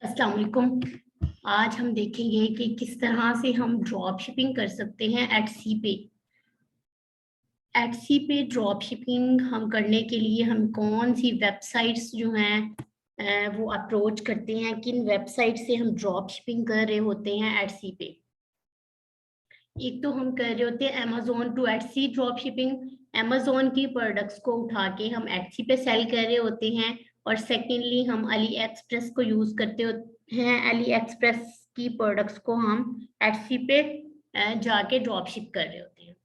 अस्सलाम वालेकुम। आज हम देखेंगे कि किस तरह से हम ड्रॉप शिपिंग कर सकते हैं एटसी पे। एटसी पे ड्रॉप शिपिंग हम करने के लिए हम कौन सी वेबसाइट्स जो हैं वो अप्रोच करते हैं, किन वेबसाइट से हम ड्रॉप शिपिंग कर रहे होते हैं एटसी पे। एक तो हम कर रहे होते हैं Amazon to Etsy drop shipping. Amazon की प्रोडक्ट्स को उठा के हम एटसी पे सेल कर रहे होते हैं। और सेकेंडली हम अली एक्सप्रेस को यूज करते हैं। अली एक्सप्रेस की प्रोडक्ट्स को हम एटसी पे जाके ड्रॉप शिप कर रहे होते हैं।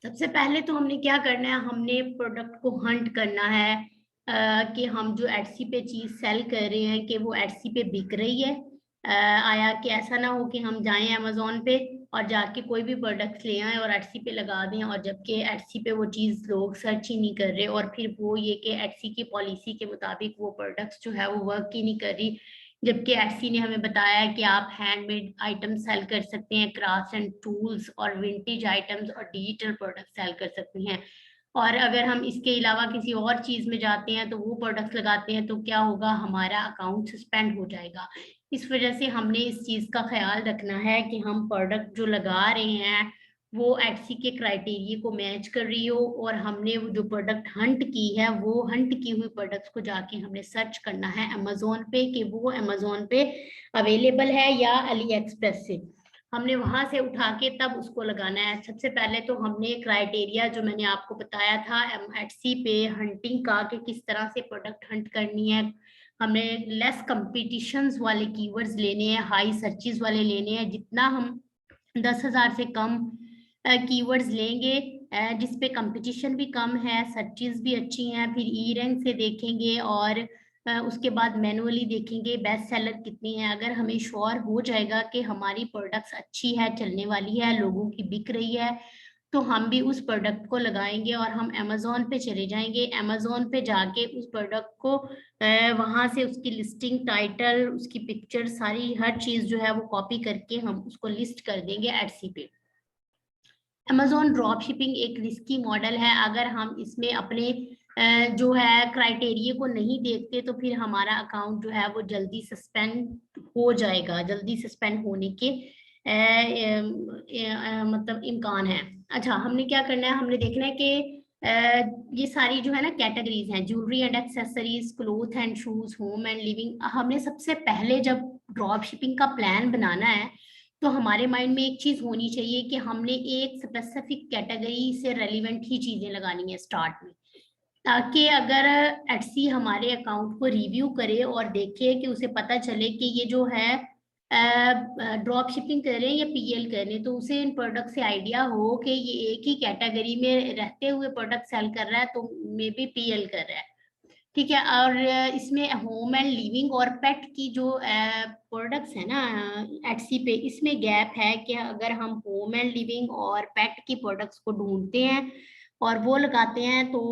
सबसे पहले तो हमने क्या करना है, हमने प्रोडक्ट को हंट करना है कि हम जो एटसी पे चीज सेल कर रहे हैं कि वो एटसी पे बिक रही है। आया कि ऐसा ना हो कि हम जाएं अमेजोन पे और जाके कोई भी प्रोडक्ट ले आए और एटसी पे लगा दें, और जबकि एटसी पे वो चीज लोग सर्च ही नहीं कर रहे, और फिर वो ये कि एटसी की पॉलिसी के मुताबिक वो प्रोडक्ट्स जो है वो वर्क ही नहीं कर रही। जबकि एटसी ने हमें बताया है कि आप हैंडमेड आइटम सेल कर सकते हैं, क्राफ्ट एंड टूल्स और विंटेज आइटम्स और डिजिटल प्रोडक्ट सेल कर सकते हैं। और अगर हम इसके अलावा किसी और चीज में जाते हैं तो वो प्रोडक्ट्स लगाते हैं तो क्या होगा, हमारा अकाउंट सस्पेंड हो जाएगा। इस वजह से हमने इस चीज का ख्याल रखना है कि हम प्रोडक्ट जो लगा रहे हैं वो एटसी के क्राइटेरिया को मैच कर रही हो, और हमने वो जो प्रोडक्ट हंट की है वो हंट की हुई प्रोडक्ट्स को जाके हमने सर्च करना है अमेजोन पे कि वो अमेजोन पे अवेलेबल है या अली एक्सप्रेस से। हमने वहां से उठा के तब उसको लगाना है। सबसे पहले तो हमने क्राइटेरिया जो मैंने आपको बताया था एटसी पे हंटिंग का कि किस तरह से प्रोडक्ट हंट करनी है, हमें लेस कंपटीशंस वाले कीवर्ड्स लेने हैं, हाई सर्चेस वाले लेने हैं। जितना हम 10,000 से कम कीवर्ड्स लेंगे जिसपे कंपटीशन भी कम है, सर्चेस भी अच्छी हैं, फिर ई रैंक से देखेंगे और उसके बाद मैनुअली देखेंगे बेस्ट सेलर कितनी है। अगर हमें श्योर हो जाएगा कि हमारी प्रोडक्ट्स अच्छी है, चलने वाली है, लोगों की बिक रही है, तो हम भी उस प्रोडक्ट को लगाएंगे और हम अमेजोन पे चले जाएंगे। अमेजोन पे जाके उस प्रोडक्ट को वहां से उसकी लिस्टिंग, टाइटल, उसकी पिक्चर, सारी हर चीज जो है वो कॉपी करके हम उसको लिस्ट कर देंगे एटसी पे। अमेजोन ड्रॉप शिपिंग एक रिस्की मॉडल है। अगर हम इसमें अपने जो है क्राइटेरिया को नहीं देखते तो फिर हमारा अकाउंट जो है वो जल्दी सस्पेंड हो जाएगा, जल्दी सस्पेंड होने के मतलब इम्कान है। अच्छा, हमने क्या करना है, हमने देखना है कि ये सारी जो है ना कैटेगरीज हैं, jewellery and accessories, cloth and shoes, home and living. हमने सबसे पहले जब ड्रॉप शिपिंग का प्लान बनाना है तो हमारे माइंड में एक चीज होनी चाहिए कि हमने एक स्पेसिफिक कैटेगरी से रेलिवेंट ही चीजें लगानी है स्टार्ट में, ताकि अगर एटसी हमारे अकाउंट को रिव्यू करे और देखे कि उसे पता चले कि ये जो है ड्रॉप शिपिंग कर रहे हैं या पीएल कर रहे हैं, तो उसे इन प्रोडक्ट से आइडिया हो कि ये एक ही कैटेगरी में रहते हुए प्रोडक्ट सेल कर रहा है तो मे बी पीएल कर रहा है। ठीक है। और इसमें होम एंड लिविंग और पेट की जो प्रोडक्ट्स है ना एटसी पे, इसमें गैप है कि अगर हम होम एंड लिविंग और पेट की प्रोडक्ट्स को ढूंढते हैं और वो लगाते हैं तो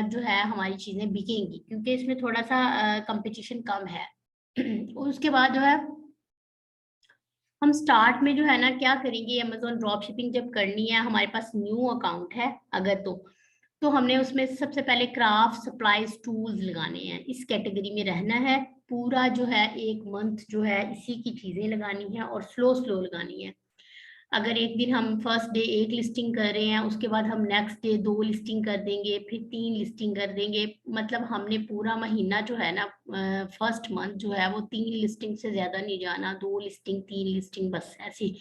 जो है हमारी चीजें बिकेंगी, क्योंकि इसमें थोड़ा सा कंपटीशन कम है। उसके बाद जो है हम स्टार्ट में जो है ना क्या करेंगे, अमेजोन ड्रॉप शिपिंग जब करनी है, हमारे पास न्यू अकाउंट है अगर तो हमने उसमें सबसे पहले क्राफ्ट, सप्लाईज, टूल्स लगाने हैं, इस कैटेगरी में रहना है। पूरा जो है एक मंथ जो है इसी की चीजें लगानी है और स्लो स्लो लगानी है। अगर एक दिन हम फर्स्ट डे एक लिस्टिंग कर रहे हैं, उसके बाद हम नेक्स्ट डे 2 लिस्टिंग कर देंगे, फिर 3 लिस्टिंग कर देंगे, मतलब हमने पूरा महीना जो है ना फर्स्ट मंथ जो है वो 3 लिस्टिंग से ज्यादा नहीं जाना, 2 लिस्टिंग, 3 लिस्टिंग, बस ऐसी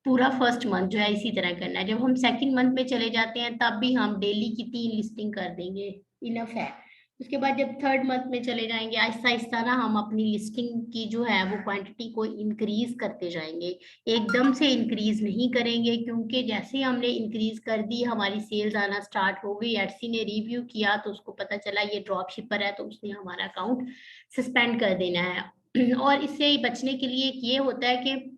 पूरा फर्स्ट मंथ जो है इसी तरह करना है। जब हम सेकंड मंथ में चले जाते हैं तब भी हम डेली की 3 लिस्टिंग कर देंगे, इनफ है। उसके बाद जब थर्ड मंथ में चले जाएंगे, आहिस्ता आहिस्ता ना हम अपनी लिस्टिंग की जो है वो क्वांटिटी को इंक्रीज करते जाएंगे। एकदम से इंक्रीज नहीं करेंगे, क्योंकि जैसे ही हमने इंक्रीज कर दी हमारी सेल्स आना स्टार्ट हो गई, एटसी ने रिव्यू किया तो उसको पता चला ये ड्रॉप शिपर है, तो उसने हमारा अकाउंट सस्पेंड कर देना है। और इससे बचने के लिए एक ये होता है कि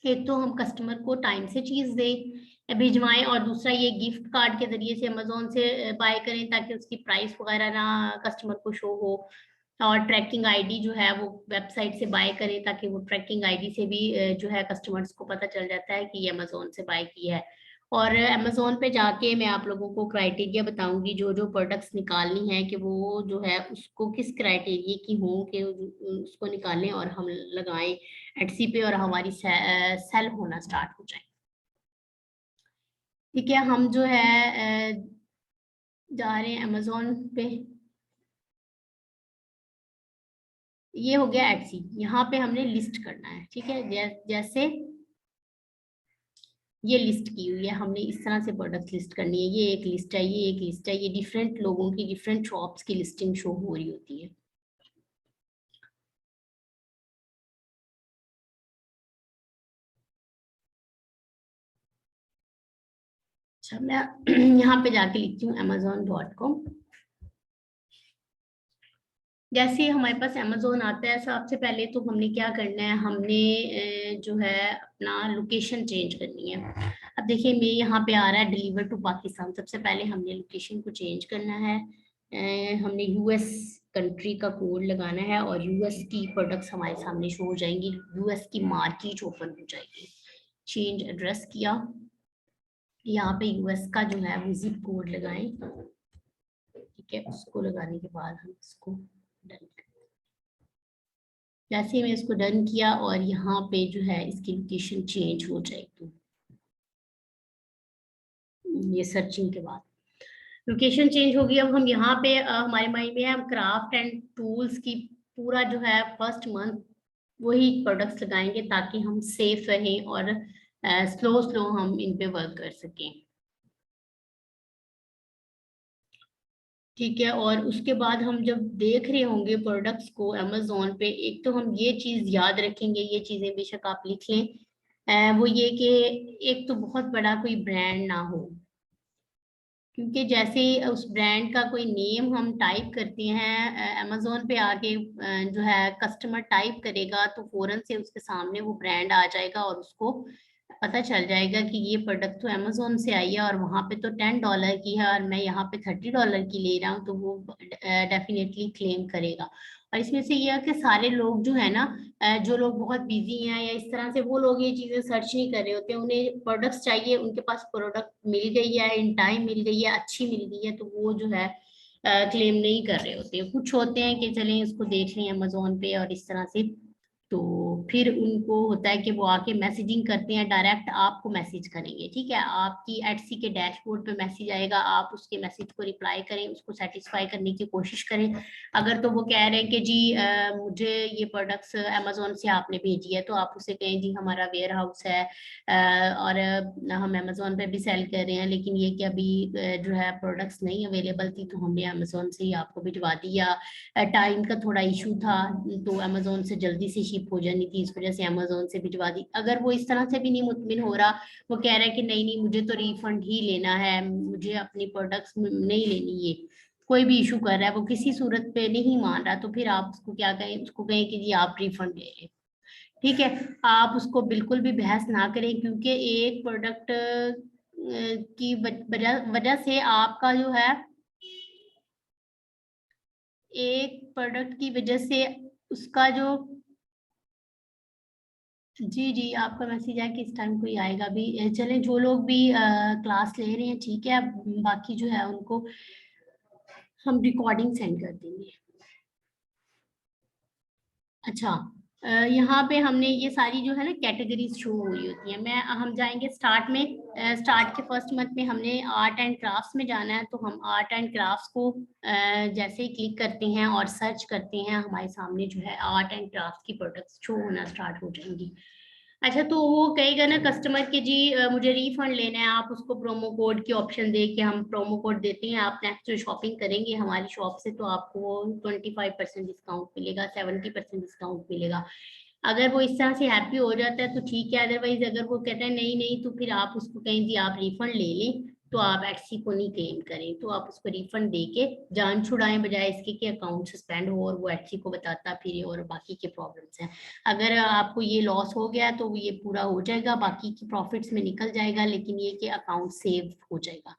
एक तो हम कस्टमर को टाइम से चीज दें, भिजवाएं, और दूसरा ये गिफ्ट कार्ड के जरिए से अमेजोन से बाय करें ताकि उसकी प्राइस वगैरह ना कस्टमर को शो हो। और ट्रैकिंग आईडी जो है वो वेबसाइट से बाय करें ताकि वो ट्रैकिंग आईडी से भी जो है कस्टमर्स को पता चल जाता है कि ये अमेजोन से बाय की है। और अमेजोन पे जाके मैं आप लोगों को क्राइटेरिया बताऊंगी, जो जो प्रोडक्ट्स निकालनी है कि वो जो है उसको किस क्राइटेरिया की हो कि उसको निकालें और हम लगाएं एटसी पे और हमारी सेल होना स्टार्ट हो जाए। ठीक है, हम जो है जा रहे हैं अमेजोन पे। ये हो गया एटसी, यहाँ पे हमने लिस्ट करना है। ठीक है, जैसे ये लिस्ट की हुई है, हमने इस तरह से प्रोडक्ट लिस्ट करनी है। ये एक लिस्ट है, ये एक लिस्ट है, ये डिफरेंट लोगों की डिफरेंट शॉप्स की लिस्टिंग शो हो रही होती है। अच्छा, मैं यहाँ पे जाके लिखती हूँ amazon.com। जैसे ही हमारे पास अमेजोन आता है, सबसे पहले तो हमने क्या करना है, हमने जो है अपना लोकेशन चेंज करनी है। अब देखिए मेरे यहाँ पे आ रहा है डिलीवर टू पाकिस्तान। सबसे पहले हमने लोकेशन को चेंज करना है। हमने यूएस कंट्री का कोड लगाना है और यूएस की प्रोडक्ट्स हमारे सामने शो हो जाएंगी, यूएस की मार्केट ओपन हो जाएगी। चेंज एड्रेस किया, यहाँ पे यूएस का जो है वो जिप कोड लगाएं। ठीक है, उसको लगाने के बाद हम इसको डन। जैसे मैं इसको डन किया और यहाँ पे जो है इसकी लोकेशन चेंज हो जाएगी। ये सर्चिंग के बाद लोकेशन चेंज होगी। अब हम यहाँ पे हमारे माइंड में है हम क्राफ्ट एंड टूल्स की पूरा जो है फर्स्ट मंथ वही प्रोडक्ट्स लगाएंगे, ताकि हम सेफ रहें और स्लो स्लो हम इन पे वर्क कर सकें। ठीक है, और उसके बाद हम जब देख रहे होंगे प्रोडक्ट्स को अमेजोन पे, एक तो हम ये चीज याद रखेंगे, ये चीजें बेशक आप लिख लें, वो ये कि एक तो बहुत बड़ा कोई ब्रांड ना हो। क्योंकि जैसे ही उस ब्रांड का कोई नेम हम टाइप करते हैं अमेजोन पे आके, जो है कस्टमर टाइप करेगा तो फौरन से उसके सामने वो ब्रांड आ जाएगा और उसको पता चल जाएगा कि ये प्रोडक्ट तो अमेजोन से आई है और वहां पे तो $10 की है और मैं यहाँ पे $30 की ले रहा हूँ, तो वो डेफिनेटली क्लेम करेगा। और इसमें से ये है कि सारे लोग जो है ना, जो लोग बहुत बिजी हैं या इस तरह से, वो लोग ये चीजें सर्च नहीं कर रहे होते। उन्हें प्रोडक्ट्स चाहिए, उनके पास प्रोडक्ट मिल गई है, इन टाइम मिल गई है, अच्छी मिल गई है, तो वो जो है क्लेम नहीं कर रहे होते। कुछ होते हैं कि चलें इसको देख लें अमेजोन पे और इस तरह से, तो फिर उनको होता है कि वो आके मैसेजिंग करते हैं, डायरेक्ट आपको मैसेज करेंगे। ठीक है, आपकी एटसी के डैशबोर्ड पे मैसेज आएगा, आप उसके मैसेज को रिप्लाई करें, उसको सेटिस्फाई करने की कोशिश करें। अगर तो वो कह रहे हैं कि जी मुझे ये प्रोडक्ट्स अमेजोन से आपने भेजी है, तो आप उसे कहें जी हमारा वेयर हाउस है और हम अमेजोन पे भी सेल कर रहे हैं, लेकिन ये कि अभी जो है प्रोडक्ट्स नहीं अवेलेबल थी तो हमने अमेजोन से ही आपको भिजवा दिया। टाइम का थोड़ा इशू था तो अमेजोन से जल्दी से शिप हो जानी थी, इस वजह से अमेजोन से भिजवा दी। अगर वो इस तरह से भी नहीं मुतमिन हो रहा, वो कह रहा है कि नहीं नहीं मुझे तो रिफंड ही लेना है, मुझे अपनी प्रोडक्ट्स नहीं लेनी, ये कोई भी इशू कर रहा है, वो किसी सूरत पे नहीं मान रहा, तो फिर आप उसको क्या कहें, उसको कहें कि जी आप रिफंड ले लें। ठीक है, आप उसको बिल्कुल भी बहस ना करें, क्योंकि एक प्रोडक्ट की वजह वजह से आपका जो है, एक प्रोडक्ट की वजह से उसका जो, जी जी आपका मैसेज है कि इस टाइम कोई आएगा भी। चलें, जो लोग भी क्लास ले रहे हैं ठीक है, बाकी जो है उनको हम रिकॉर्डिंग सेंड कर देंगे। अच्छा, यहाँ पे हमने ये सारी जो है ना कैटेगरीज शो हुई होती है। मैं हम जाएंगे स्टार्ट में। स्टार्ट के फर्स्ट मंथ में हमने आर्ट एंड क्राफ्ट्स में जाना है, तो हम आर्ट एंड क्राफ्ट्स को जैसे ही क्लिक करते हैं और सर्च करते हैं, हमारे सामने जो है आर्ट एंड क्राफ्ट की प्रोडक्ट्स शो होना स्टार्ट हो जाएंगी। अच्छा, तो वो कहेगा ना कस्टमर के जी मुझे रिफंड लेना है, आप उसको प्रोमो कोड की ऑप्शन दे के हम प्रोमो कोड देते हैं, आप नेक्स्ट जो शॉपिंग करेंगे हमारी शॉप से तो आपको 25% डिस्काउंट मिलेगा, 70% डिस्काउंट मिलेगा। अगर वो इस तरह से हैप्पी हो जाता है तो ठीक है, अदरवाइज अगर वो कहता है नहीं नहीं, तो फिर आप उसको कहें जी आप रिफंड ले लें, तो आप एटसी को नहीं क्लेम करें, तो आप उसको रिफंड दे के जान छुड़ाएं, बजाय इसके कि अकाउंट सस्पेंड हो और वो एटसी को बताता फिर और बाकी के प्रॉब्लम्स हैं। अगर आपको ये लॉस हो गया तो ये पूरा हो जाएगा, बाकी की प्रॉफिट्स में निकल जाएगा, लेकिन ये कि अकाउंट सेव हो जाएगा।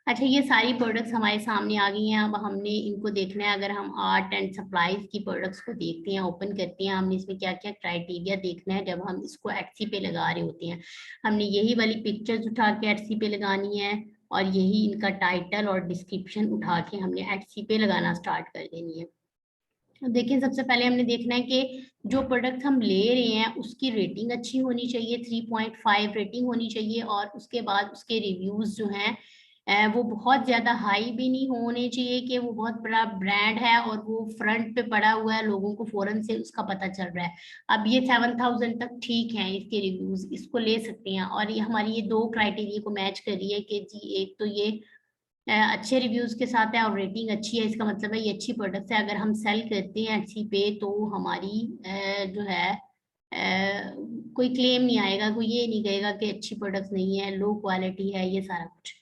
अच्छा, ये सारी प्रोडक्ट्स हमारे सामने आ गई हैं। अब हमने इनको देखना है। अगर हम आर्ट एंड सप्लाईज की प्रोडक्ट्स को देखते हैं, ओपन करते हैं, हमने इसमें क्या क्या क्राइटेरिया देखना है जब हम इसको एटसी पे लगा रहे होते हैं। हमने यही वाली पिक्चर्स उठा के एटसी पे लगानी है और यही इनका टाइटल और डिस्क्रिप्शन उठा के हमने एटसी पे लगाना स्टार्ट कर देनी है। देखिए, सबसे पहले हमने देखना है कि जो प्रोडक्ट हम ले रहे हैं उसकी रेटिंग अच्छी होनी चाहिए, 3.5 रेटिंग होनी चाहिए। और उसके बाद उसके रिव्यूज जो हैं वो बहुत ज्यादा हाई भी नहीं होने चाहिए कि वो बहुत बड़ा ब्रांड है और वो फ्रंट पे पड़ा हुआ है, लोगों को फौरन से उसका पता चल रहा है। अब ये 7,000 तक ठीक है इसके रिव्यूज, इसको ले सकते हैं। और ये हमारी ये दो क्राइटेरिया को मैच कर रही है कि जी एक तो ये अच्छे रिव्यूज के साथ है और रेटिंग अच्छी है, इसका मतलब है ये अच्छी प्रोडक्ट है। अगर हम सेल करते हैं एटसी पे तो हमारी जो है कोई क्लेम नहीं आएगा, कोई ये नहीं कहेगा कि अच्छी प्रोडक्ट नहीं है, लो क्वालिटी है, ये सारा कुछ।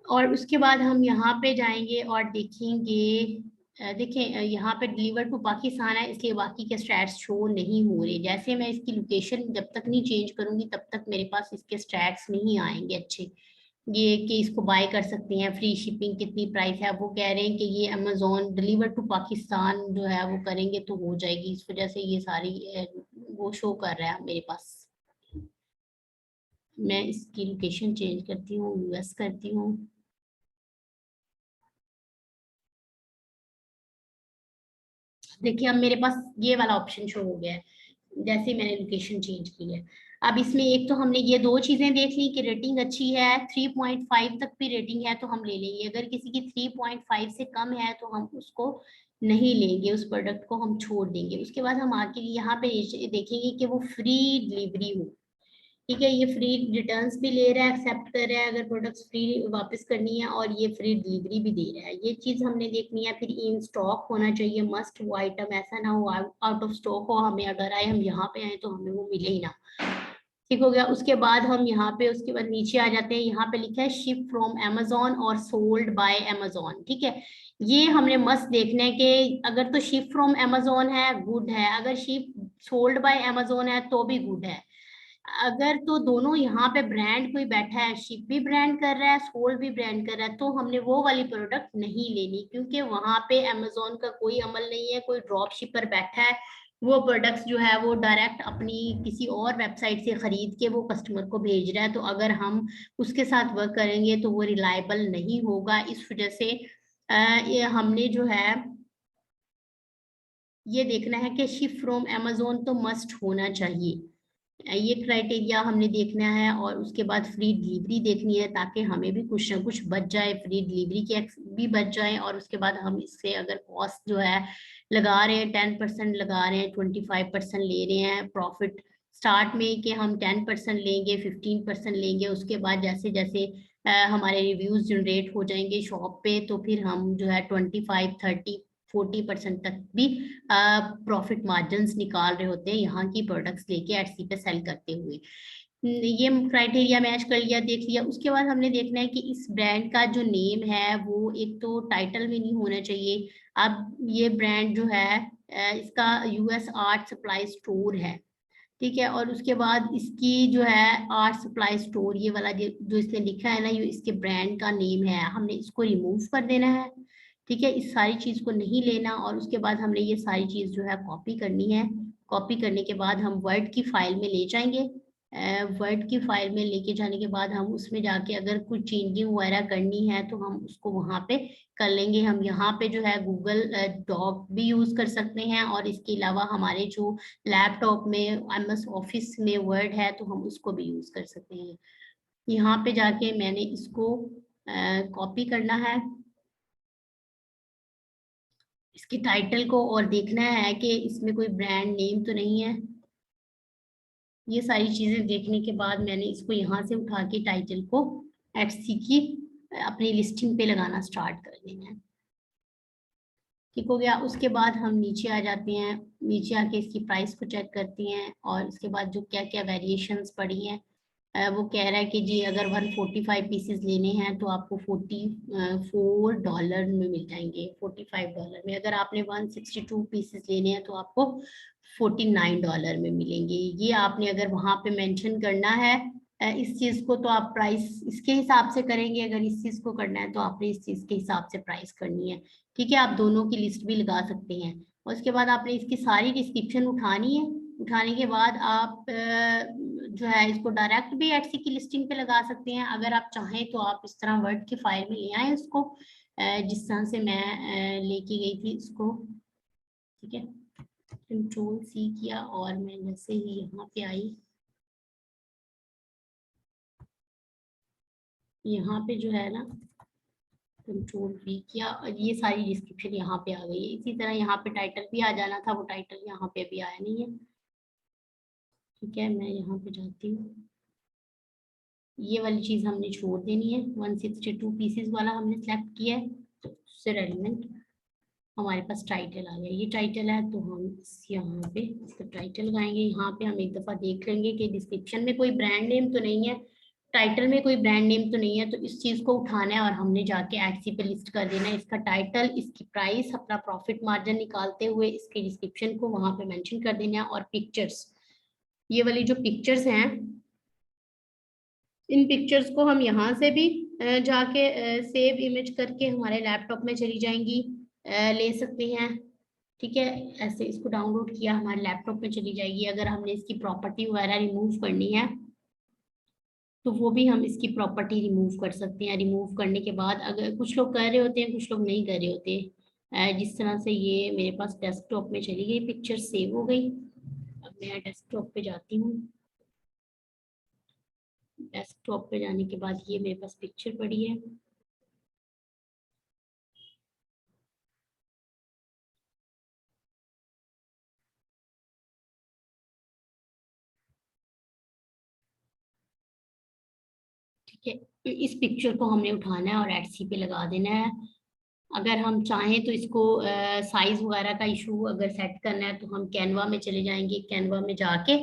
और उसके बाद हम यहाँ पे जाएंगे और देखेंगे। देखें, यहाँ पे डिलीवर टू पाकिस्तान है, इसलिए बाकी के स्टैट्स शो नहीं हो रहे। जैसे मैं इसकी लोकेशन जब तक नहीं चेंज करूंगी तब तक मेरे पास इसके स्टैट्स नहीं आएंगे अच्छे। ये कि इसको बाय कर सकते हैं, फ्री शिपिंग कितनी प्राइस है, वो कह रहे हैं कि ये अमेजोन डिलीवर टू पाकिस्तान जो है वो करेंगे तो हो जाएगी। इस वजह से ये सारी वो शो कर रहा है मेरे पास। मैं इसकी लोकेशन चेंज करती हूँ, यूएस करती हूँ। देखिए, अब मेरे पास ये वाला ऑप्शन शो हो गया है जैसे मैंने लोकेशन चेंज की है। अब इसमें एक तो हमने ये दो चीजें देख ली कि रेटिंग अच्छी है, 3.5 तक भी रेटिंग है तो हम ले लेंगे। अगर किसी की 3.5 से कम है तो हम उसको नहीं लेंगे, उस प्रोडक्ट को हम छोड़ देंगे। उसके बाद हम आके यहाँ पे देखेंगे कि वो फ्री डिलीवरी हो। ठीक है, ये फ्री रिटर्न्स भी ले रहा है, एक्सेप्ट कर रहा है अगर प्रोडक्ट्स फ्री वापस करनी है, और ये फ्री डिलीवरी भी दे रहा है। ये चीज हमने देखनी है। फिर इन स्टॉक होना चाहिए, मस्ट वो आइटम, ऐसा ना हो आउट ऑफ स्टॉक हो, हमें अगर आए हम यहाँ पे आए तो हमें वो मिले ही ना। ठीक हो गया। उसके बाद हम यहाँ पे उसके बाद नीचे आ जाते हैं। यहाँ पे लिखा है शिप फ्रॉम अमेजोन और सोल्ड बाय अमेजोन। ठीक है, ये हमने मस्त देखना है कि अगर तो शिप फ्रॉम अमेजोन है गुड है, अगर शिप सोल्ड बाय अमेजोन है तो भी गुड है। अगर तो दोनों यहाँ पे ब्रांड कोई बैठा है, शिप भी ब्रांड कर रहा है, सोल भी ब्रांड कर रहा है, तो हमने वो वाली प्रोडक्ट नहीं लेनी, क्योंकि वहां पे अमेजोन का कोई अमल नहीं है, कोई ड्रॉप शिपर बैठा है। वो प्रोडक्ट्स जो है वो डायरेक्ट अपनी किसी और वेबसाइट से खरीद के वो कस्टमर को भेज रहा है, तो अगर हम उसके साथ वर्क करेंगे तो वो रिलायबल नहीं होगा। इस वजह से ये हमने जो है ये देखना है कि शिप फ्रॉम अमेजोन तो मस्ट होना चाहिए। ये क्राइटेरिया हमने देखना है। और उसके बाद फ्री डिलीवरी देखनी है ताकि हमें भी कुछ ना कुछ बच जाए, फ्री डिलीवरी के भी बच जाए। और उसके बाद हम इससे अगर कॉस्ट जो है लगा रहे हैं 10% लगा रहे हैं, 25% ले रहे हैं प्रॉफिट स्टार्ट में कि हम 10% लेंगे, 15% लेंगे। उसके बाद जैसे जैसे हमारे रिव्यूज जनरेट हो जाएंगे शॉप पे तो फिर हम जो है 25, 30, 40% तक भी प्रॉफिट मार्जिन निकाल रहे होते हैं यहाँ की प्रोडक्ट्स लेके एटसी पे सेल करते हुए। ये क्राइटेरिया मैच कर लिया, देख लिया। उसके बाद हमने देखना है कि इस ब्रांड का जो नेम है वो एक तो टाइटल में नहीं होना चाहिए। अब ये ब्रांड जो है इसका यूएस आर्ट सप्लाई स्टोर है। ठीक है, और उसके बाद इसकी जो है आर्ट सप्लाई स्टोर ये वाला जो इसने लिखा है ना, ये इसके ब्रांड का नेम है, हमने इसको रिमूव कर देना है। ठीक है, इस सारी चीज को नहीं लेना। और उसके बाद हमने ये सारी चीज जो है कॉपी करनी है। कॉपी करने के बाद हम वर्ड की फाइल में ले जाएंगे। वर्ड की फाइल में लेके जाने के बाद हम उसमें जाके अगर कुछ चेंजिंग वगैरह करनी है तो हम उसको वहां पे कर लेंगे। हम यहाँ पे जो है गूगल डॉक भी यूज कर सकते हैं, और इसके अलावा हमारे जो लैपटॉप में एमएस ऑफिस में वर्ड है तो हम उसको भी यूज कर सकते हैं। यहाँ पे जाके मैंने इसको कॉपी करना है, इसके टाइटल को, और देखना है कि इसमें कोई ब्रांड नेम तो नहीं है। ये सारी चीजें देखने के बाद मैंने इसको यहाँ से उठा के टाइटल को एटसी की अपनी लिस्टिंग पे लगाना स्टार्ट कर देना है। ठीक हो गया। उसके बाद हम नीचे आ जाते हैं, नीचे आके इसकी प्राइस को चेक करते हैं, और उसके बाद जो क्या क्या वेरिएशंस पड़ी हैं वो कह रहा है कि जी अगर 145 पीसेस लेने हैं तो आपको $44 में मिल जाएंगे, $45 में। अगर आपने 162 पीसेस लेने हैं तो आपको $49 में मिलेंगे। ये आपने अगर वहां पे मेंशन करना है इस चीज को तो आप प्राइस इसके हिसाब से करेंगे, अगर इस चीज को करना है तो आपने इस चीज के हिसाब से प्राइस करनी है। ठीक है, आप दोनों की लिस्ट भी लगा सकते हैं। और उसके बाद आपने इसकी सारी डिस्क्रिप्शन उठानी है। उठाने के बाद आप जो है इसको डायरेक्ट भी एटसी की लिस्टिंग पे लगा सकते हैं। अगर आप चाहें तो आप इस तरह वर्ड की फाइल में ले आए इसको, जिस तरह से मैं लेके गई थी इसको। ठीक है, कंट्रोल सी किया और मैं जैसे ही यहाँ पे आई, यहाँ पे जो है ना कंट्रोल वी किया और ये सारी डिस्क्रिप्शन यहाँ पे आ गई है। इसी तरह यहाँ पे टाइटल भी आ जाना था, वो टाइटल यहाँ पे भी आया नहीं है। ठीक है, मैं यहाँ पे जाती हूँ, ये वाली चीज हमने छोड़ देनी है। 162 पीसेस वाला हमने सेलेक्ट किया है, तो उससे रेलिवेंट हमारे पास टाइटल आ गया। ये टाइटल है तो हम यहाँ पे इसका टाइटल लगाएंगे। यहाँ पे हम एक दफा देख लेंगे कि डिस्क्रिप्शन में कोई ब्रांड नेम तो नहीं है, टाइटल में कोई ब्रांड नेम तो नहीं है, तो इस चीज को उठाना है और हमने जाके एटसी पे लिस्ट कर देना है। इसका टाइटल, इसकी प्राइस, अपना प्रॉफिट मार्जिन निकालते हुए इसके डिस्क्रिप्शन को वहां पे मेंशन कर देना है। और पिक्चर्स, ये वाली जो पिक्चर्स हैं, इन पिक्चर्स को हम यहाँ से भी जाके सेव इमेज करके हमारे लैपटॉप में चली जाएंगी, ले सकते हैं। ठीक है, ऐसे इसको डाउनलोड किया हमारे लैपटॉप में चली जाएगी। अगर हमने इसकी प्रॉपर्टी वगैरह रिमूव करनी है तो वो भी हम इसकी प्रॉपर्टी रिमूव कर सकते हैं। रिमूव करने के बाद अगर कुछ लोग कर रहे होते हैं, कुछ लोग नहीं कर रहे होते, जिस तरह से ये मेरे पास डेस्कटॉप में चली गई, पिक्चर सेव हो गई। अब मैं डेस्कटॉप पे जाती हूँ। डेस्कटॉप पे जाने के बाद ये मेरे पास पिक्चर पड़ी है। ठीक है, तो इस पिक्चर को हमने उठाना है और एटसी पे लगा देना है। अगर हम चाहें तो इसको साइज वगैरह का इशू अगर सेट करना है तो हम कैनवा में चले जाएंगे। कैनवा में जाके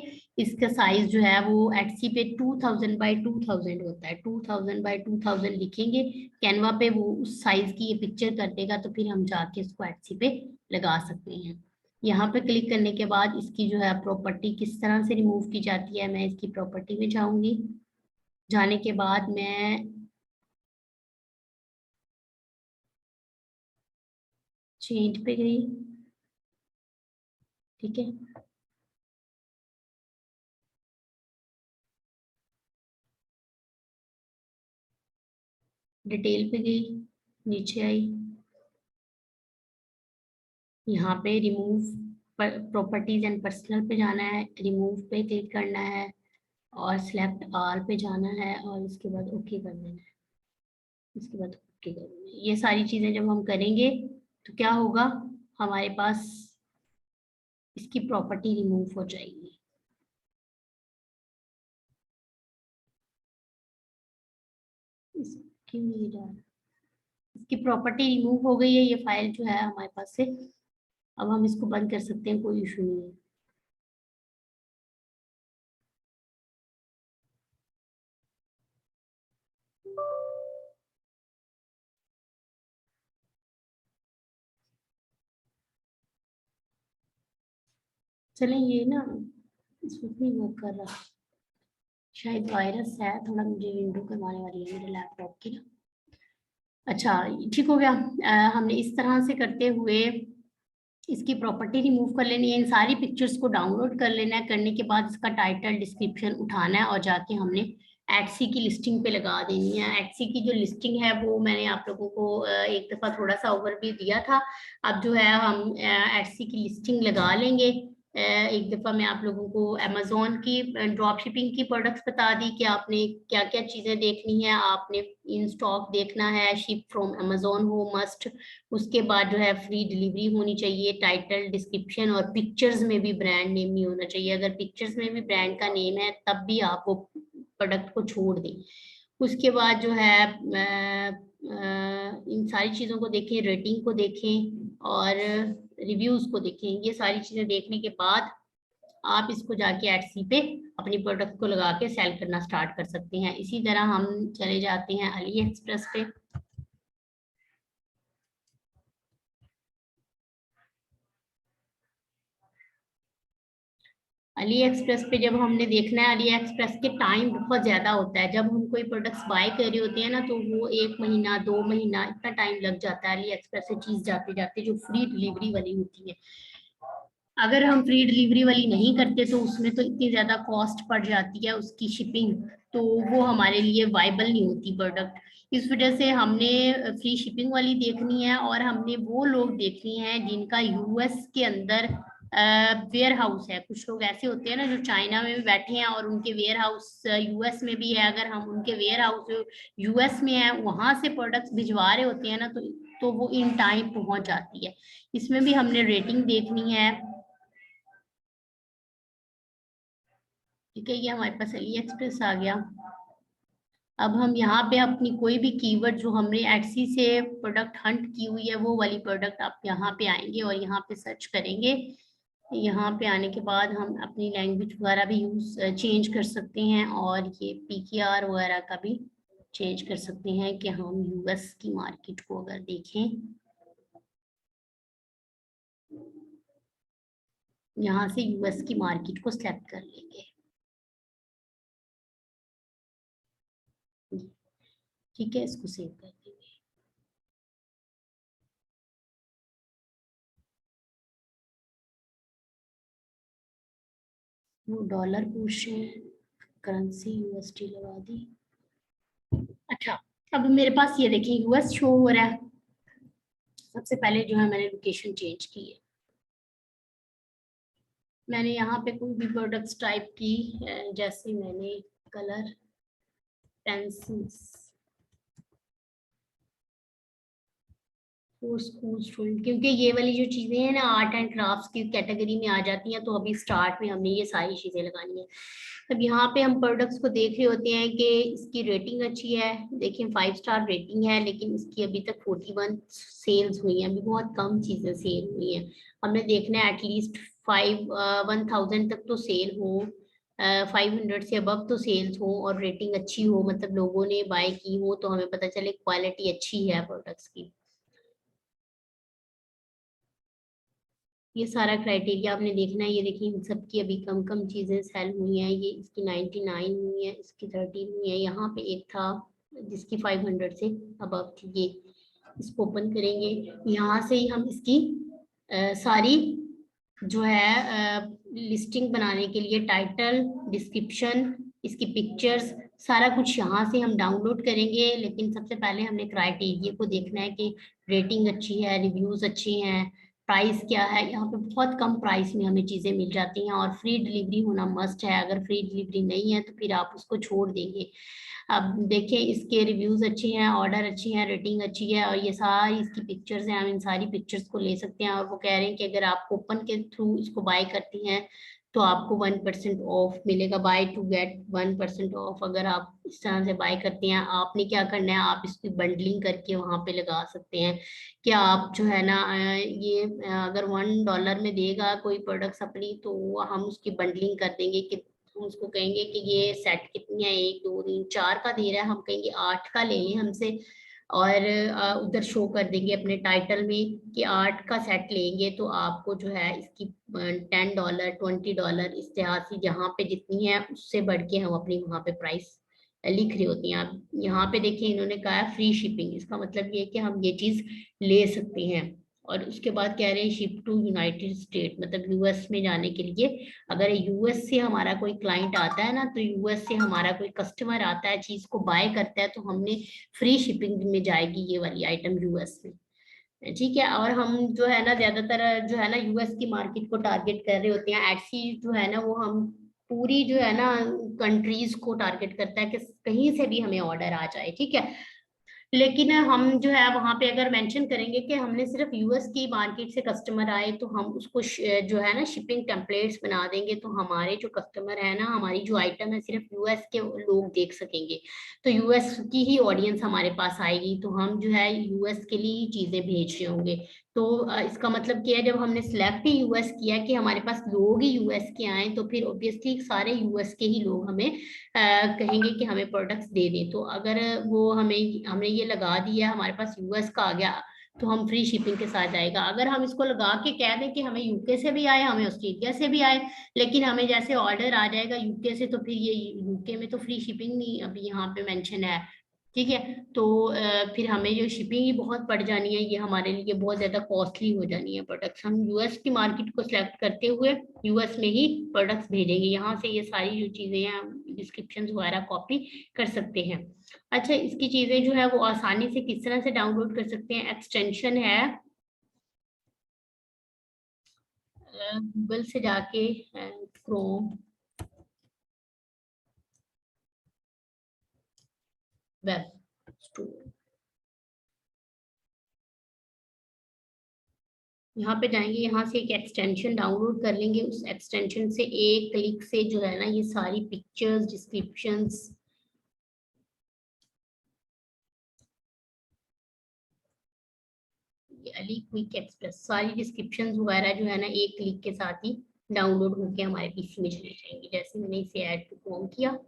इसका साइज जो है वो एटसी पे 2000 बाई 2000 होता है, 2000 बाई 2000 लिखेंगे कैनवा पे, वो उस साइज की ये पिक्चर कर देगा। तो फिर हम जाके इसको एटसी पे लगा सकते हैं। यहाँ पे क्लिक करने के बाद इसकी जो है प्रॉपर्टी किस तरह से रिमूव की जाती है, मैं इसकी प्रॉपर्टी में जाऊंगी। जाने के बाद मैं चेंज पे गई। ठीक है, डिटेल पे गई, नीचे आई, यहाँ पे रिमूव प्रॉपर्टीज एंड पर्सनल पे जाना है, रिमूव पे क्लिक करना है और सिलेक्ट आल पे जाना है और इसके बाद ओके कर देना है। इसके बाद ओके कर देना है। ये सारी चीजें जब हम करेंगे तो क्या होगा, हमारे पास इसकी प्रॉपर्टी रिमूव हो जाएगी। इसकी इसकी प्रॉपर्टी रिमूव हो गई है, ये फाइल जो है हमारे पास से। अब हम इसको बंद कर सकते हैं, कोई इशू नहीं है। चले, ये ना इसमें नहीं वर्क कर रहा, शायद वायरस है थोड़ा, मुझे विंडो करवाने वाली है मेरे लैपटॉप की ना। अच्छा, ठीक हो गया। हमने इस तरह से करते हुए इसकी प्रॉपर्टी रिमूव कर लेनी है, इन सारी पिक्चर्स को डाउनलोड कर लेना है। करने के बाद इसका टाइटल, डिस्क्रिप्शन उठाना है और जाके हमने एटसी की लिस्टिंग पे लगा देनी है। एटसी की जो लिस्टिंग है वो मैंने आप लोगों को एक दफा थोड़ा सा ओवरव्यू दिया था। अब जो है हम एटसी की लिस्टिंग लगा लेंगे। एक दफा मैं आप लोगों को अमेजोन की ड्रॉप शिपिंग की प्रोडक्ट्स बता दी कि आपने क्या क्या चीजें देखनी है। आपने इन स्टॉक देखना है, शिप फ्रॉम अमेजोन हो मस्ट। उसके बाद जो है फ्री डिलीवरी होनी चाहिए, टाइटल, डिस्क्रिप्शन और पिक्चर्स में भी ब्रांड नेम नहीं होना चाहिए। अगर पिक्चर्स में भी ब्रांड का नेम है तब भी आप वो प्रोडक्ट को छोड़ दें। उसके बाद जो है इन सारी चीजों को देखें, रेटिंग को देखें और रिव्यूज को देखें। ये सारी चीजें देखने के बाद आप इसको जाके एटसी पे अपनी प्रोडक्ट को लगा के सेल करना स्टार्ट कर सकते हैं। इसी तरह हम चले जाते हैं अली एक्सप्रेस पे। अली एक्सप्रेस पे जब हमने देखना है, अली एक्सप्रेस के टाइम बहुत ज्यादा होता है। जब हम कोई प्रोडक्ट्स बाय कर रहे होते हैं ना, तो वो 1 महीना 2 महीना इतना टाइम लग जाता है अली एक्सप्रेस से चीज जाते जाते, जो फ्री डिलीवरी वाली होती है। अगर हम फ्री डिलीवरी वाली नहीं करते तो उसमें तो इतनी ज्यादा कॉस्ट पड़ जाती है उसकी शिपिंग, तो वो हमारे लिए वाइबल नहीं होती प्रोडक्ट। इस वजह से हमने फ्री शिपिंग वाली देखनी है, और हमने वो लोग देखनी है जिनका यूएस के अंदर वेयर हाउस है। कुछ लोग ऐसे होते हैं ना जो चाइना में भी बैठे हैं और उनके वेयर हाउस यूएस में भी है। अगर हम उनके वेयर हाउस यूएस में है, वहां से प्रोडक्ट्स भिजवा रहे होते हैं ना, तो वो इन टाइम पहुंच जाती है। इसमें भी हमने रेटिंग देखनी है। ठीक है, ये हमारे पास अली एक्सप्रेस आ गया। अब हम यहाँ पे अपनी कोई भी कीवर्ड जो हमने एटसी से प्रोडक्ट हंट की हुई है, वो वाली प्रोडक्ट आप यहाँ पे आएंगे और यहाँ पे सर्च करेंगे। यहाँ पे आने के बाद हम अपनी लैंग्वेज वगैरह भी यूज चेंज कर सकते हैं, और ये पीकेआर वगैरह का भी चेंज कर सकते हैं कि हम यूएस की मार्केट को अगर देखें, यहाँ से यूएस की मार्केट को सेलेक्ट कर लेंगे। ठीक है, इसको सेव कर देंगे। वो डॉलर पूछ रहे हैं, करेंसी यूएसडी लगा दी। अच्छा, अब मेरे पास ये देखिए यूएस शो हो रहा है। सबसे पहले जो है मैंने लोकेशन चेंज की है। मैंने यहाँ पे कोई भी प्रोडक्ट्स टाइप की, जैसे मैंने colour pencils for school student, क्योंकि ये वाली जो चीजें हैं ना आर्ट एंड क्राफ्ट्स की कैटेगरी में आ जाती हैं, तो अभी स्टार्ट में हमने ये सारी चीजें लगानी है। अब यहाँ पे हम प्रोडक्ट्स को देख रहे होते हैं कि इसकी रेटिंग अच्छी है। देखिए 5 स्टार रेटिंग है, लेकिन इसकी अभी तक 41 सेल्स हुई हैं। अभी बहुत कम चीजें सेल हुई हैं। हमने देखना है एटलीस्ट 1000 तक तो सेल हो, 500 से अबव तो सेल्स हो, और रेटिंग अच्छी हो, मतलब लोगों ने बाय की हो, तो हमें पता चले क्वालिटी अच्छी है प्रोडक्ट्स की। ये सारा क्राइटेरिया आपने देखना है। ये देखिए इन सबकी अभी कम कम चीजें सेल हुई हैं। ये इसकी 99 हुई है, इसकी 13 हुई है। यहाँ पे एक था जिसकी 500 से अबव थी, ये इसको ओपन करेंगे। यहाँ से ही हम इसकी सारी जो है लिस्टिंग बनाने के लिए टाइटल, डिस्क्रिप्शन, इसकी पिक्चर्स, सारा कुछ यहाँ से हम डाउनलोड करेंगे। लेकिन सबसे पहले हमने क्राइटेरिया को देखना है कि रेटिंग अच्छी है, रिव्यूज अच्छे हैं, प्राइस क्या है। यहाँ पे बहुत कम प्राइस में हमें चीजें मिल जाती हैं, और फ्री डिलीवरी होना मस्ट है। अगर फ्री डिलीवरी नहीं है तो फिर आप उसको छोड़ देंगे। अब देखिए इसके रिव्यूज अच्छे हैं, ऑर्डर अच्छी हैं, रेटिंग अच्छी है, और ये सारी इसकी पिक्चर्स हैं। हम इन सारी पिक्चर्स को ले सकते हैं, और वो कह रहे हैं कि अगर आप कूपन के थ्रू इसको बाय करती हैं तो आपको 1% ऑफ मिलेगा। Buy two get 1% off. अगर आप इस तरह से बाय करते हैं, आपने क्या करना है, आप इसकी बंडलिंग करके वहां पे लगा सकते हैं कि आप जो है ना ये अगर $1 में देगा कोई प्रोडक्ट्स अपनी, तो हम उसकी बंडलिंग कर देंगे कि हम उसको कहेंगे कि ये सेट कितनी है, 1 2 3 4 का दे रहा है, हम कहेंगे 8 का ले लें हमसे। और उधर शो कर देंगे अपने टाइटल में कि 8 का सेट लेंगे तो आपको जो है इसकी $10 $20 इस तरह से जहाँ पे जितनी है उससे बढ़ के हम अपनी वहां पे प्राइस लिख रही होती हैं। आप यहाँ पे देखिए इन्होंने कहा है फ्री शिपिंग, इसका मतलब ये है कि हम ये चीज ले सकते हैं। और उसके बाद कह रहे हैं शिप टू यूनाइटेड स्टेट, मतलब यूएस में जाने के लिए। अगर यूएस से हमारा कोई क्लाइंट आता है ना, तो यूएस से हमारा कोई कस्टमर आता है चीज को बाय करता है, तो हमने फ्री शिपिंग में जाएगी ये वाली आइटम यूएस में। ठीक है, और हम जो है ना ज्यादातर जो है ना यूएस की मार्केट को टारगेट कर रहे होते हैं। एटसी जो है ना वो हम पूरी जो है ना कंट्रीज को टारगेट करता है कि कहीं से भी हमें ऑर्डर आ जाए। ठीक है, लेकिन हम जो है वहां पे अगर मेंशन करेंगे कि हमने सिर्फ यूएस की मार्केट से कस्टमर आए, तो हम उसको जो है ना शिपिंग टेम्पलेट्स बना देंगे, तो हमारे जो कस्टमर है ना, हमारी जो आइटम है सिर्फ यूएस के लोग देख सकेंगे। तो यूएस की ही ऑडियंस हमारे पास आएगी, तो हम जो है यूएस के लिए ही चीजें भेज रहे होंगे। तो इसका मतलब क्या है, जब हमने सिलेक्ट ही यूएस किया कि हमारे पास लोग ही यूएस के आए, तो फिर ऑब्वियसली सारे यूएस के ही लोग हमें कहेंगे कि हमें प्रोडक्ट्स दे दें। तो अगर वो हमें हमने ये लगा दिया, हमारे पास यूएस का आ गया, तो हम फ्री शिपिंग के साथ जाएगा। अगर हम इसको लगा के कह दें कि हमें यूके से भी आए, हमें ऑस्ट्रेलिया से भी आए, लेकिन हमें जैसे ऑर्डर आ जाएगा यूके से, तो फिर ये यूके में तो फ्री शिपिंग नहीं अभी यहाँ पे मेंशन है, ठीक है। तो फिर हमें जो शिपिंग ही बहुत पड़ जानी है, ये हमारे लिए बहुत ज्यादा कॉस्टली हो जानी है प्रोडक्ट्स। हम यूएस की मार्केट को सिलेक्ट करते हुए यूएस में ही प्रोडक्ट्स भेजेंगे, यहाँ से ये सारी जो चीजें हैं डिस्क्रिप्शन वगैरह कॉपी कर सकते हैं। अच्छा, इसकी चीजें जो है वो आसानी से किस तरह से डाउनलोड कर सकते हैं, एक्सटेंशन है गूगल से जाके क्रोम वेब स्टोर, यहाँ पे जाएंगे, यहाँ से एक एक्सटेंशन डाउनलोड कर लेंगे। उस एक्सटेंशन से एक क्लिक से जो है ना ये सारी पिक्चर्स, डिस्क्रिप्शंस, ये अली क्विक एक्सप्रेस, सारी डिस्क्रिप्शंस वगैरह जो है ना एक क्लिक के साथ ही डाउनलोड होके हमारे पीसी में चले जाएंगे। जैसे मैंने इसे ऐड टू होम किया,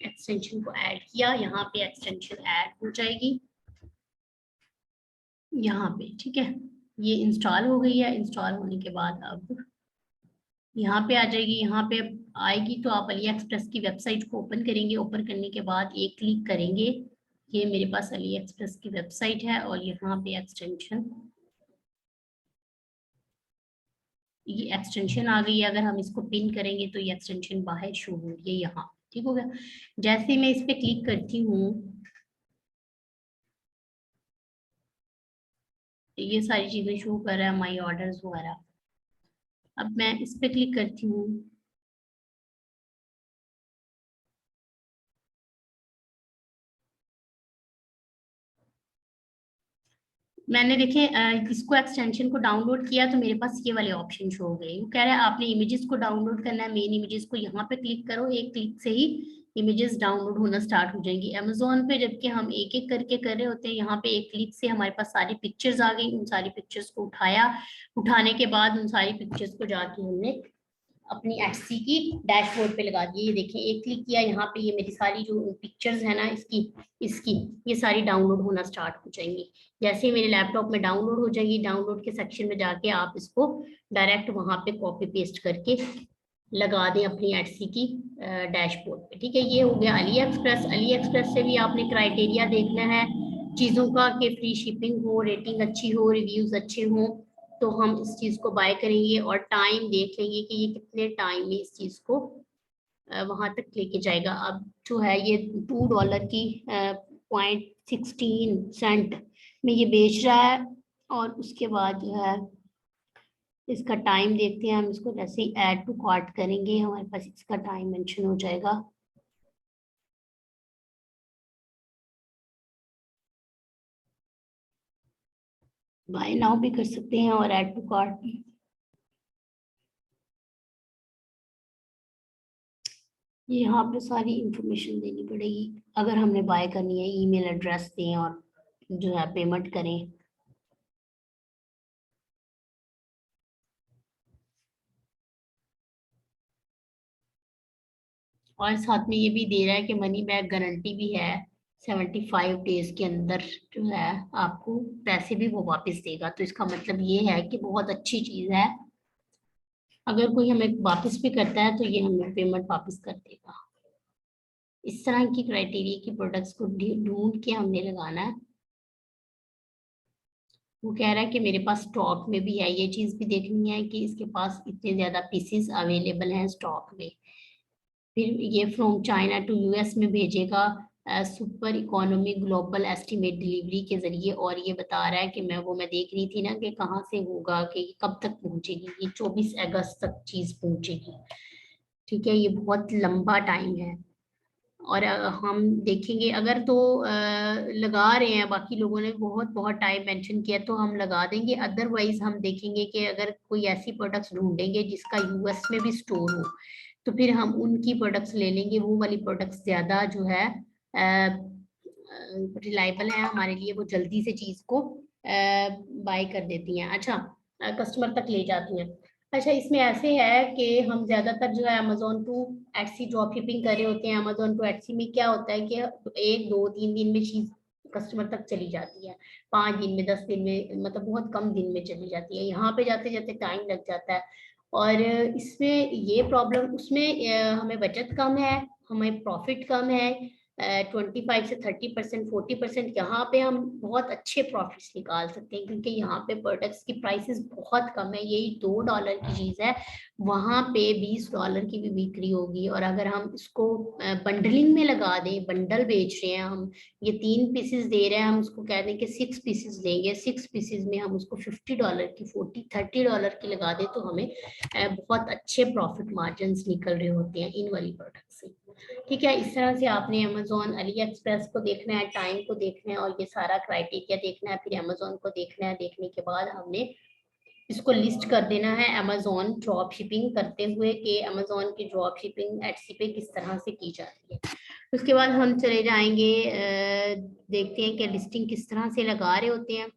एक्सटेंशन को ऐड किया, यहाँ पे एक्सटेंशन ऐड हो जाएगी यहाँ पे, ठीक है। ये इंस्टॉल हो गई है। इंस्टॉल होने के बाद अब यहाँ पे आ जाएगी। यहाँ पे आएगी तो आप अली एक्सप्रेस की वेबसाइट को ओपन करेंगे। ओपन करने के बाद एक क्लिक करेंगे, ये मेरे पास अली एक्सप्रेस की वेबसाइट है और यहाँ पे एक्सटेंशन, ये एक्सटेंशन आ गई है। अगर हम इसको पिन करेंगे तो ये एक्सटेंशन बाहर शो हो रही है यहाँ, ठीक हो गया। जैसे मैं इस पे क्लिक करती हूँ, ये सारी चीजें शो कर रहा है, माई ऑर्डर्स वगैरह। अब मैं इस पे क्लिक करती हूँ, मैंने देखे इसको एक्सटेंशन को डाउनलोड किया तो मेरे पास ये वाले ऑप्शन शो हो गए। वो कह रहा है आपने इमेजेस को डाउनलोड करना है, मेन इमेजेस को यहाँ पे क्लिक करो, एक क्लिक से ही इमेजेस डाउनलोड होना स्टार्ट हो जाएंगी। अमेजोन पे जबकि हम एक एक करके कर रहे होते हैं, यहाँ पे एक क्लिक से हमारे पास सारी पिक्चर्स आ गई। उन सारी पिक्चर्स को उठाया, उठाने के बाद उन सारी पिक्चर्स को जाके हमने अपनी एचसी की डैशबोर्ड पे लगा दिए। ये देखें, एक क्लिक किया, यहाँ पे ये मेरी सारी जो पिक्चर्स है ना इसकी इसकी ये सारी डाउनलोड होना स्टार्ट हो जाएंगी। जैसे ही मेरे लैपटॉप में डाउनलोड हो जाएंगी, डाउनलोड के सेक्शन में जाके आप इसको डायरेक्ट वहां पे कॉपी पेस्ट करके लगा दें अपनी एटसी की डैशबोर्ड पे, ठीक है। ये हो गया अली एक्सप्रेस। अली एक्सप्रेस से भी आपने क्राइटेरिया देखना है चीजों का कि फ्री शिपिंग हो, रेटिंग अच्छी हो, रिव्यूज अच्छे हो, तो हम इस चीज को बाय करेंगे। और टाइम देख लेंगे कि ये कितने टाइम में इस चीज को वहां तक लेके जाएगा। अब जो है ये $2 की 0.16 में ये बेच रहा है। और उसके बाद जो है इसका टाइम देखते हैं हम। इसको जैसे ही ऐड टू कार्ट करेंगे हमारे पास इसका टाइम मेंशन हो जाएगा। बाय नाउ भी कर सकते हैं और ऐड टू कार्ट भी। ये यहाँ पे सारी इंफॉर्मेशन देनी पड़ेगी अगर हमने बाय करनी है। ईमेल एड्रेस दें और जो है पेमेंट करें। और साथ में ये भी दे रहा है कि मनी बैक गारंटी भी है, 75 डेज के अंदर जो है आपको पैसे भी वो वापस देगा। तो इसका मतलब ये है कि बहुत अच्छी चीज है। अगर कोई हमें वापस भी करता है तो ये हमें पेमेंट वापस कर देगा। इस तरह की क्राइटेरिया की प्रोडक्ट्स को ढूंढ के हमने लगाना है। वो कह रहा है कि मेरे पास स्टॉक में भी है, ये चीज भी देखनी है कि इसके पास इतने ज्यादा पीसेस अवेलेबल हैं स्टॉक में। फिर ये फ्रॉम चाइना टू यूएस में भेजेगा super economy global estimate delivery के जरिए। और ये बता रहा है कि मैं देख रही थी ना कि कहाँ से होगा, कि कब तक पहुंचेगी। ये 24 अगस्त तक चीज पहुंचेगी, ठीक है। ये बहुत लंबा टाइम है। और हम देखेंगे अगर तो लगा रहे हैं, बाकी लोगों ने बहुत बहुत टाइम मेंशन किया तो हम लगा देंगे। अदरवाइज हम देखेंगे कि अगर कोई ऐसी प्रोडक्ट्स ढूंढेंगे जिसका यूएस में भी स्टोर हो, तो फिर हम उनकी प्रोडक्ट्स ले लेंगे। वो वाली प्रोडक्ट्स ज्यादा जो है रिलायबल है हमारे लिए, वो जल्दी से चीज को बाय कर देती हैं। अच्छा, कस्टमर तक ले जाती हैं। अच्छा, इसमें ऐसे है कि हम ज्यादातर जो है Amazon to Etsy drop shipping कर रहे होते हैं। अमेजोन टू एटसी में क्या होता है कि 1 2 3 दिन में चीज कस्टमर तक चली जाती है, 5 दिन में, 10 दिन में, मतलब बहुत कम दिन में चली जाती है। यहाँ पे जाते जाते टाइम लग जाता है। और इसमें ये प्रॉब्लम, उसमें हमें बचत कम है, हमें प्रॉफिट कम है, 25 से 30%, 40%। यहाँ पे हम बहुत अच्छे प्रॉफिट्स निकाल सकते हैं, क्योंकि यहाँ पे प्रोडक्ट्स की प्राइसेस बहुत कम है। यही $2 की चीज है, वहां पे $20 की भी बिक्री होगी। और अगर हम इसको बंडलिंग में लगा दें, बंडल बेच रहे हैं हम, ये 3 पीसेस दे रहे हैं, हम उसको कह दें कि 6 पीसेस देंगे, 6 पीसेस में हम उसको $50 की, 30 की लगा दें, तो हमें बहुत अच्छे प्रॉफिट मार्जिन निकल रहे होते हैं इन वाली प्रोडक्ट से। ठीक है, इस तरह से आपने अमेजोन, अली एक्सप्रेस को देखना है, टाइम को देखना है, और ये सारा क्राइटेरिया देखना है, फिर अमेजोन को देखना है। देखने के बाद हमने इसको लिस्ट कर देना है अमेजोन ड्रॉप शिपिंग करते हुए, कि अमेजोन की ड्रॉप शिपिंग एटसी पे किस तरह से की जाती है। उसके बाद हम चले जाएंगे, देखते हैं कि लिस्टिंग किस तरह से लगा रहे होते हैं।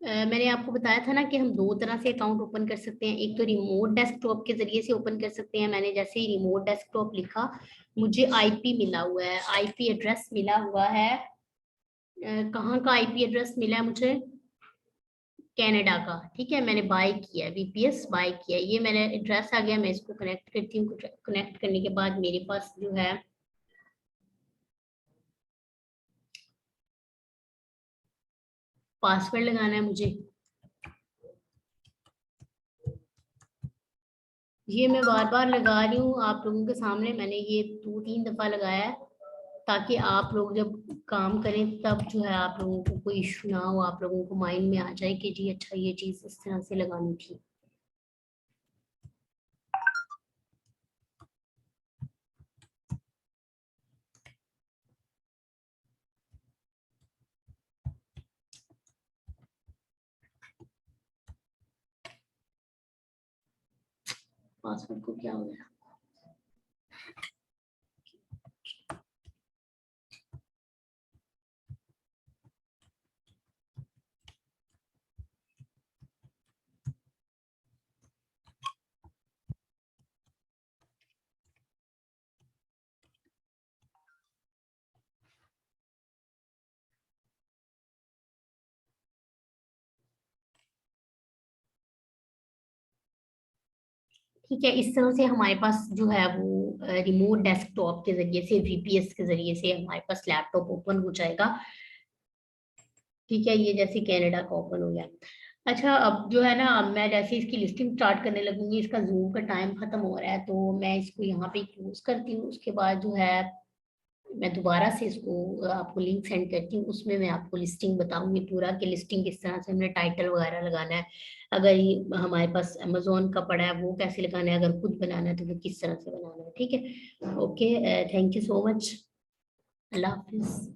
मैंने आपको बताया था ना कि हम 2 तरह से अकाउंट ओपन कर सकते हैं। एक तो रिमोट डेस्कटॉप के जरिए से ओपन कर सकते हैं। मैंने जैसे ही रिमोट डेस्कटॉप लिखा, मुझे आईपी मिला हुआ है, आईपी एड्रेस मिला हुआ है। कहाँ का आईपी एड्रेस मिला है मुझे? कनाडा का। ठीक है, मैंने बाय किया, वीपीएस बाय किया, ये मेरा एड्रेस आ गया। मैं इसको कनेक्ट करती हूँ। कनेक्ट करने के बाद मेरे पास जो है, पासवर्ड लगाना है मुझे। ये मैं बार बार लगा रही हूँ आप लोगों के सामने, मैंने ये 2-3 दफा लगाया है, ताकि आप लोग जब काम करें तब जो है आप लोगों को कोई इशू ना हो, आप लोगों को माइंड में आ जाए कि जी अच्छा ये चीज इस तरह से लगानी थी। पासवर्ड को क्या हो गया? ठीक है, इस तरह से हमारे पास जो है वो रिमोट डेस्कटॉप के जरिए से, वीपीएस के जरिए से हमारे पास लैपटॉप ओपन हो जाएगा। ठीक है, ये जैसे कनाडा का ओपन हो गया। अच्छा, अब जो है ना, अब मैं जैसे इसकी लिस्टिंग स्टार्ट करने लगूंगी, इसका जूम का टाइम खत्म हो रहा है, तो मैं इसको यहाँ पे क्लोज करती हूँ। उसके बाद जो है मैं दोबारा से इसको आपको लिंक सेंड करती हूँ, उसमें मैं आपको लिस्टिंग बताऊंगी पूरा, कि लिस्टिंग किस तरह से हमने टाइटल वगैरह लगाना है। अगर ये हमारे पास अमेजोन का पड़ा है वो कैसे लगाना है, अगर खुद बनाना है तो वो किस तरह से बनाना है। ठीक है, okay, thank you so much. Allah Hafiz.